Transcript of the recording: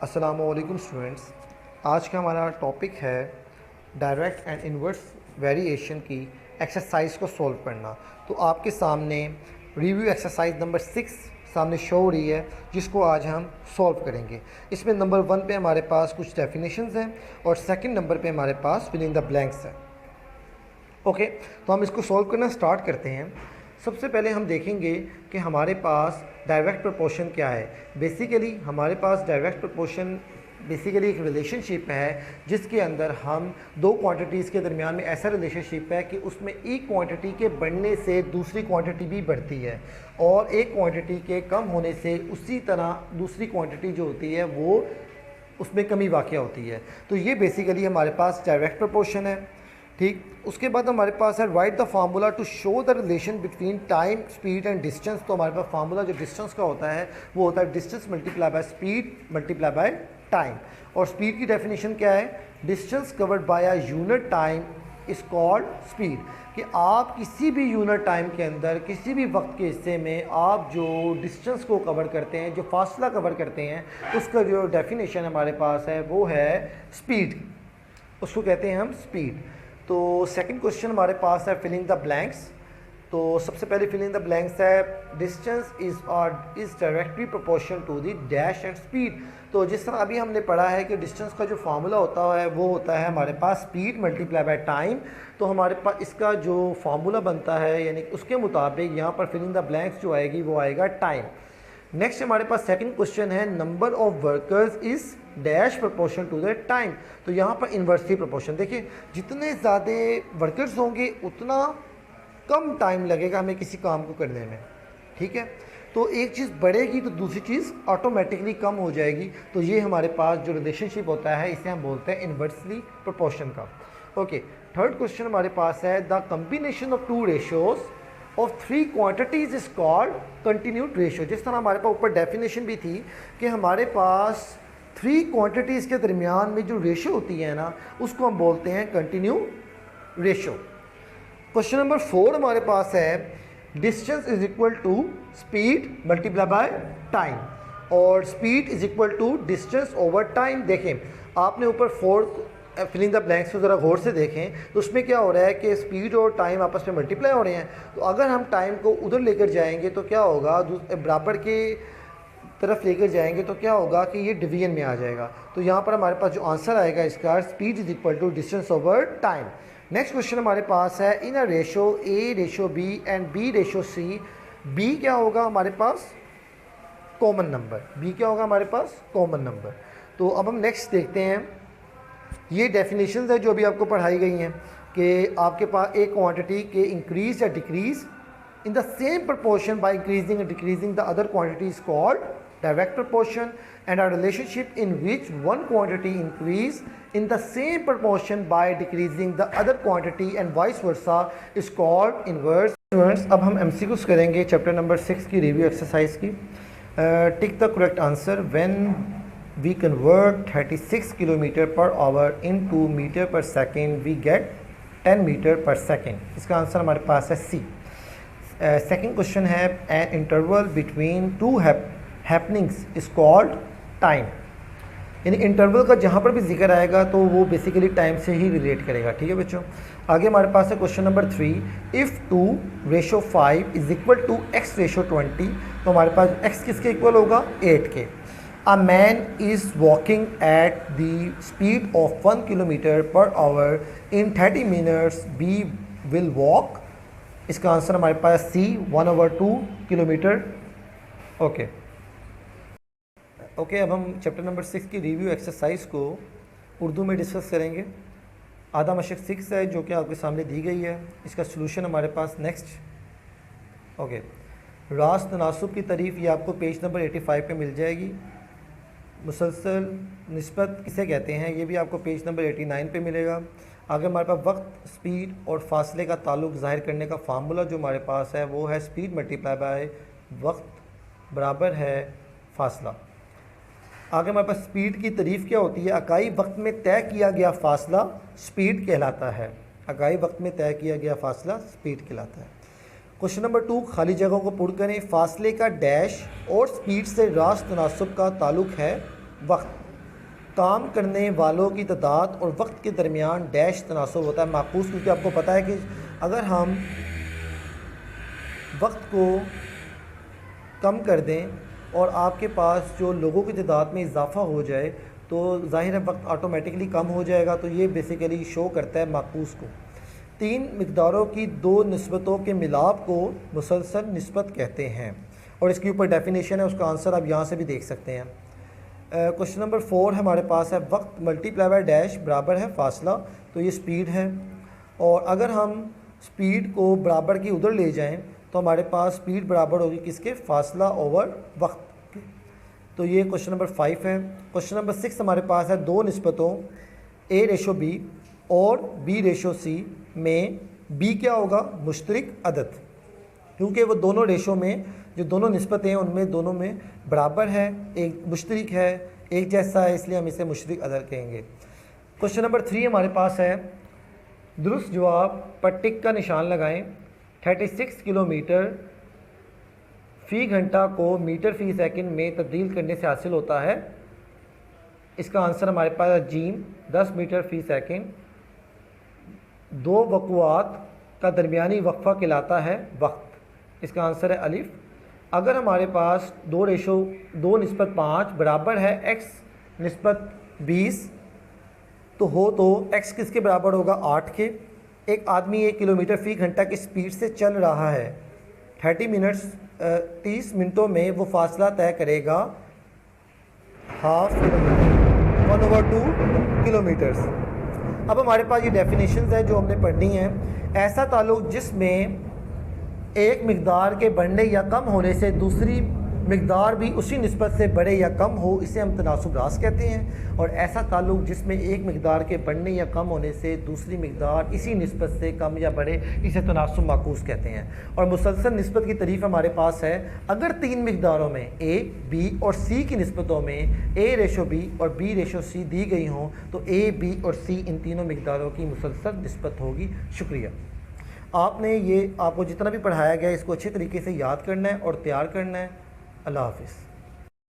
अस्सलामुअलैकुम स्टूडेंट्स, आज का हमारा टॉपिक है डायरेक्ट एंड इन्वर्स वेरिएशन की एक्सरसाइज को सॉल्व करना। तो आपके सामने रिव्यू एक्सरसाइज नंबर 6 सामने शो हो रही है, जिसको आज हम सॉल्व करेंगे। इसमें नंबर 1 पे हमारे पास कुछ डेफिनेशंस हैं और सेकंड नंबर पे हमारे पास फिलिंग द ब्लैंक्स है। ओके, तो हम इसको सॉल्व करना स्टार्ट करते हैं। सबसे पहले हम देखेंगे कि हमारे पास डायरेक्ट प्रोपोर्शन क्या है। बेसिकली हमारे पास डायरेक्ट प्रोपोर्शन बेसिकली एक रिलेशनशिप है जिसके अंदर हम दो क्वांटिटीज़ के दरमियान में ऐसा रिलेशनशिप है कि उसमें एक क्वांटिटी के बढ़ने से दूसरी क्वांटिटी भी बढ़ती है और एक क्वांटिटी के कम होने से उसी तरह दूसरी क्वांटिटी जो होती है वो उसमें कमी वाक़या होती है। तो ये बेसिकली हमारे पास डायरेक्ट प्रोपोर्शन है। ठीक, उसके बाद हमारे पास है write the formula to show the relation between time, speed and distance. तो हमारे पास फार्मूला जो डिस्टेंस का होता है वो होता है distance multiply by speed multiply by time. और स्पीड की डेफिनेशन क्या है? Distance covered by a unit time is called speed. कि आप किसी भी यूनिट टाइम के अंदर किसी भी वक्त के हिस्से में आप जो डिस्टेंस को कवर करते हैं, जो फासला कवर करते हैं, उसका जो डेफिनेशन हमारे पास है वो है स्पीड, उसको कहते हैं हम स्पीड। तो सेकंड क्वेश्चन हमारे पास है फिलिंग द ब्लैंक्स। तो सबसे पहले फिलिंग द ब्लैंक्स है distance is directly proportion to the dash and speed. तो जिस तरह अभी हमने पढ़ा है कि डिस्टेंस का जो फार्मूला होता है वो होता है हमारे पास स्पीड मल्टीप्लाई बाय टाइम। तो हमारे पास इसका जो फार्मूला बनता है यानी उसके मुताबिक यहाँ पर फिलिंग द ब्लैंक्स जो आएगी वो आएगा टाइम। नेक्स्ट हमारे पास सेकंड क्वेश्चन है number of workers is dash proportion to the time. तो यहाँ पर इन्वर्सली प्रोपोर्शन, देखिए जितने ज़्यादा वर्कर्स होंगे उतना कम टाइम लगेगा हमें किसी काम को करने में। ठीक है, तो एक चीज़ बढ़ेगी तो दूसरी चीज़ ऑटोमेटिकली कम हो जाएगी। तो ये हमारे पास जो रिलेशनशिप होता है इसे हम बोलते हैं इन्वर्सली प्रोपोर्शन का। ओके, थर्ड क्वेश्चन हमारे पास है the combination of two ratios of three quantities is called continued ratio. जिस तरह हमारे पास ऊपर डेफिनेशन भी थी कि हमारे पास थ्री क्वांटिटीज़ के दरमियान में जो रेशियो होती है ना उसको हम बोलते हैं कंटिन्यू रेशियो। क्वेश्चन नंबर 4 हमारे पास है distance is equal to speed multiply by time और speed is equal to distance over time. देखें आपने ऊपर 4 फिलिंग द ब्लैंक्स को ज़रा गौर से देखें तो उसमें क्या हो रहा है कि स्पीड और टाइम आपस में मल्टीप्लाई हो रहे हैं। तो अगर हम टाइम को उधर लेकर जाएंगे तो क्या होगा, बराबर के तरफ लेकर जाएंगे तो क्या होगा कि ये डिवीजन में आ जाएगा। तो यहाँ पर हमारे पास जो आंसर आएगा इसका speed is equal to distance over time. Next question हमारे पास है in a ratio A ratio B and B ratio C. B क्या होगा हमारे पास? Common number. बी क्या होगा हमारे पास? Common number. तो अब हम नेक्स्ट देखते हैं, ये डेफिनेशंस है जो अभी आपको पढ़ाई गई हैं कि आपके पास एक क्वांटिटी के इंक्रीज या decrease in the same proportion by increasing and decreasing the other quantity is called direct proportion, and a relationship in which one quantity increase in the same proportion by decreasing the other quantity and vice versa is called inverse। अब हम MCQs करेंगे chapter number 6 की review exercise की। Tick the correct answer when we convert 36 kilometre per hour into metre per second we get 10 metre per second. इसका answer हमारे पास है C. Second question है an interval between two happenings is called time. यानी interval का जहाँ पर भी जिक्र आएगा तो वो बेसिकली टाइम से ही रिलेट करेगा। ठीक है बच्चों, आगे हमारे पास है question number 3 if 2:5 is equal to x:20। तो हमारे पास x किसके इक्वल होगा? 8 के। A man is walking at the speed of 1 kilometre per hour in 30 minutes be will walk. इसका आंसर हमारे पास सी 1/2 किलोमीटर। ओके, अब हम चैप्टर नंबर 6 की रिव्यू एक्सरसाइज को उर्दू में डिस्कस करेंगे। आधा मशक 6 है जो कि आपके सामने दी गई है। इसका सलूशन हमारे पास नेक्स्ट। ओके, रास्त तनासुब की तारीफ़ ये आपको पेज नंबर 85 पे मिल जाएगी। मुसलसल निस्बत किसे कहते हैं ये भी आपको पेज नंबर 89 पे मिलेगा। आगे हमारे पास वक्त, स्पीड और फासले का ताल्लुक ज़ाहिर करने का फार्मूला जो हमारे पास है वो है स्पीड मल्टीप्लाई बाय वक्त बराबर है फासला। आगे हमारे पास स्पीड की तारीफ़ क्या होती है? अकाई वक्त में तय किया गया फासला स्पीड कहलाता है। अकाई वक्त में तय किया गया फासला स्पीड कहलाता है। क्वेश्चन नंबर 2, खाली जगहों को पुर करें। फासले का डैश और स्पीड से रास्त तनासुब का ताल्लुक है वक्त। काम करने वालों की तादाद और वक्त के दरमियान डैश तनासुब होता है माकूस, क्योंकि आपको पता है कि अगर हम वक्त को कम कर दें और आपके पास जो लोगों की तादाद में इजाफ़ा हो जाए तो ज़ाहिर है वक्त ऑटोमेटिकली कम हो जाएगा। तो ये बेसिकली शो करता है माकूस को। 3 मिक़दारों की 2 निस्बतों के मिलाप को मुसलसल निस्बत कहते हैं, और इसके ऊपर डेफिनेशन है, उसका आंसर आप यहाँ से भी देख सकते हैं। क्वेश्चन नंबर 4 हमारे पास है वक्त मल्टीप्लाई बाय डैश बराबर है फासला, तो ये स्पीड है। और अगर हम स्पीड को बराबर की उधर ले जाएं तो हमारे पास स्पीड बराबर होगी किसके, फासला ओवर वक्त के। तो ये क्वेश्चन नंबर 5 है। क्वेश्चन नंबर 6 हमारे पास है 2 निस्बतों A/B और B/C में B क्या होगा, मुश्तरक अदद, क्योंकि वो दोनों रेशो में जो दोनों निस्बतें हैं उनमें दोनों में बराबर है, एक मुश्तरक है, एक जैसा है, इसलिए हम इसे मुश्तरक अदद कहेंगे। क्वेश्चन नंबर 3 हमारे पास है दुरुस्त जवाब पर टिक का निशान लगाएं। 36 किलोमीटर फ़ी घंटा को मीटर फ़ी सेकंड में तब्दील करने से हासिल होता है। इसका आंसर हमारे पास है जीम 10 मीटर फ़ी सेकंड। 2 वक़्वात का दरमियानी वक्फ़ा कहलाता है वक्त। इसका आंसर है अलिफ। अगर हमारे पास 2:2:5 बराबर है x निस्बत 20 तो x किसके बराबर होगा, 8 के। एक आदमी 1 किलोमीटर फ़ी घंटा की स्पीड से चल रहा है। 30 मिनटों में वो फासला तय करेगा हाफ किलोमीटर, 1/2 किलोमीटर्स। अब हमारे पास ये डेफिनेशंस है जो हमने पढ़नी है। ऐसा ताल्लुक जिसमें एक मिक़दार के बढ़ने या कम होने से दूसरी मिक़दार भी उसी निस्बत से बढ़े या कम हो, इसे हम तनासुब रास कहते हैं। और ऐसा ताल्लुक जिसमें एक मिक़दार के बढ़ने या कम होने से दूसरी मिक़दार इसी निस्बत से कम या बढ़े, इसे तनासुब माकूस कहते हैं। और मुसलसल निस्बत की तारीफ़ हमारे पास है। अगर 3 मिक़दारों में A, B और C की निस्बतों में A/B और B/C दी गई हों तो A, B और C इन तीनों मिक़दारों की मुसलसल निस्बत होगी। शुक्रिया। आपको जितना भी पढ़ाया गया इसको अच्छे तरीके से याद करना है और तैयार करना है। अल्लाह हाफ़िज़।